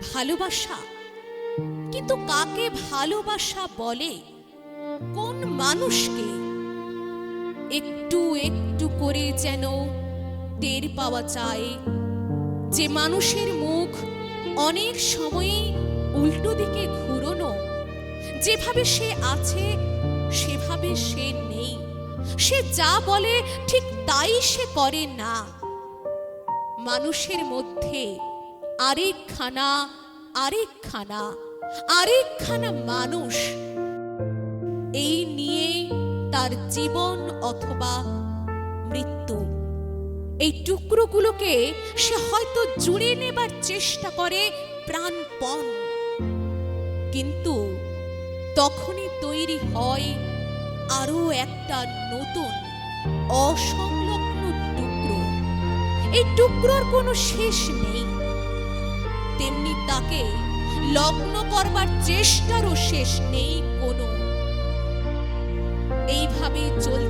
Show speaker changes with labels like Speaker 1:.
Speaker 1: ভালোবাসা, কিন্তু কাকে ভালোবাসা বলে, কোন মানুষকে? একটু একটু করে যেন টের পাওয়া যায় যে মানুষের মুখ অনেক সময়ই উল্টো দিকে ঘুরোনো। যেভাবে সে আছে সেভাবে সে নেই, সে যা বলে ঠিক তাই সে করে না। মানুষের মধ্যে আরেকখানা আরেকখানা আরেকখানা মানুষ, এই নিয়ে তার জীবন অথবা মৃত্যু। এই টুকরোগুলোকে সে হয়তো জুড়ে নেবার চেষ্টা করে প্রাণপণ, কিন্তু তখনই তৈরি হয় আরো একটা নতুন অসংলগ্ন টুকরো। এই টুকরোর কোনো শেষ নেই, তেমনি তাকে লগ্ন করবার চেষ্টারও শেষ নেই কোনো। এইভাবে চলতে